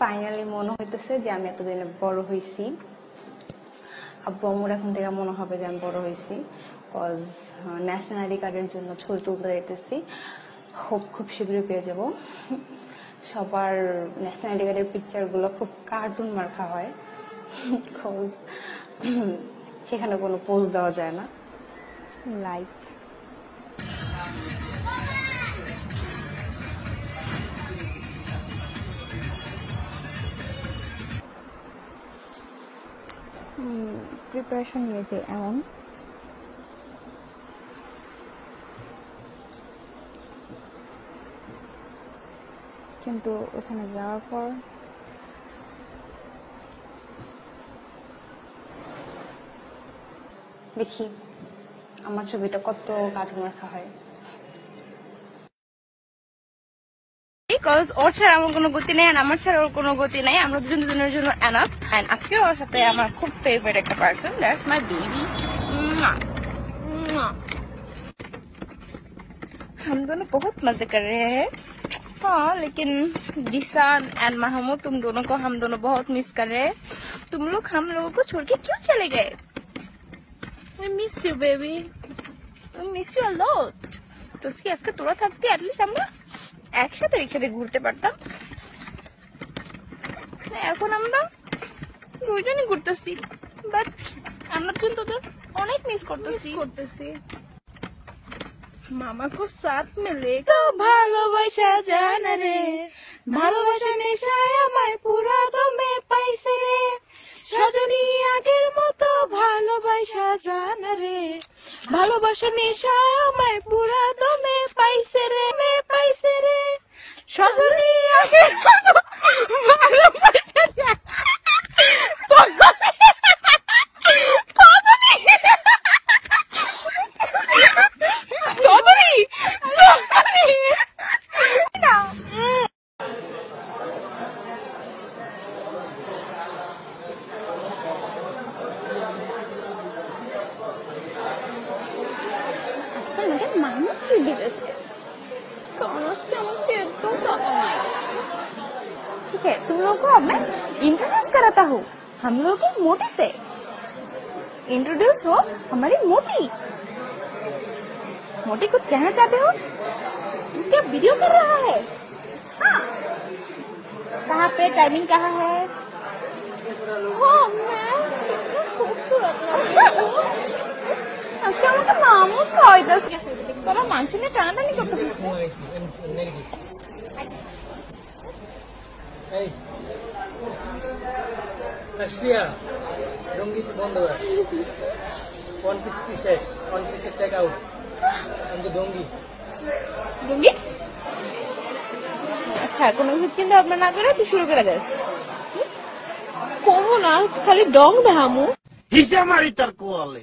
Finally মনে হইতেছে যে আমি এতদিনে বড় হয়েছি। আব্বু আম্মুর এখন থেকে মনে হবে যে আমি বড় হয়েছি, কজ ন্যাশনাল আইডি কার্ডের জন্য ছবি তুলতে যাইতেছি। খুব শীঘ্রই পেয়ে যাব। সবার ন্যাশনাল আইডি কার্ডের পিকচারগুলো খুব কার্টুন মার্কা হয়, কজ সেখানে কোনো পোজ দেওয়া যায় না। লাইক প্রিপারেশন নিয়েছে এমন, কিন্তু ওখানে যাওয়ার পর দেখি আমার ছবিটা কত কার্টুন রাখা হয়। ওর ছাড়া আমার কোনো গতি নেই, আর আমার ছাড়া ওর কোনো গতি নেই। আমরা দুজনের জন্য এনাফ। এন্ড আজকে ওর সাথে আমার খুব ফেভারিট একটা পার্সন, দ্যাটস মাই বেবি। हम दोनों बहुत मजे कर रहे हैं। हाँ, लेकिन दिशान एंड महमूद, तुम दोनों को हम दोनों बहुत मिस कर रहे हैं। तुम लोग हम लोगों को छोड़ के क्यों चले गए? We miss you, baby. We miss you a lot. তো কি আজকে তোরা থাকতে অ্যাটলিস্ট আমরা একসাথে ঘুরতে পারতাম। এখন আমরা দুইজনই ঘুরতেছি, বাট আমরা কিন্তু তোদের অনেক মিস করতেছি। মামা খুব সাথ মিলে তো ভালোবাসা জানা রে, ভালোবাসা নেশায় আমায় পুরা দমে পাইছে রে, সজনী আগের মতো ভালোবাসা জানা রে, ভালোবাসা নেশায় আমায় পুরা দমে পাইছে রে, সজনী আগের মতো ভালোবাসা ठीक है। तुम लोग को अब मैं इंट्रोड्यूस कराता हूँ हम लोग की मोटी से। इंट्रोड्यूस हो हमारी मोटी। मोटी कुछ कहना चाहते हो? क्या वीडियो कर रहा है? हाँ। कहाँ पे, टाइमिंग कहाँ है? हाँ, मैं खूबसूरत আজকে আমাকে মামুদ খাওয়াইতেছে। তোরা মাংস নিয়ে টানাটানি করতেছিস। এই রাশিয়া রঙ্গিত বন্ধ হয়, ওয়ান পিসটি শেষ, ওয়ান পিসের টেক আউট, কিন্তু ডঙ্গি আচ্ছা, কোনো কিছু চিন্তা ভাবনা না করে তুই শুরু করে দিস। কমো না, খালি ডং দেখামু। হিসা মারি তার কোয়ালে।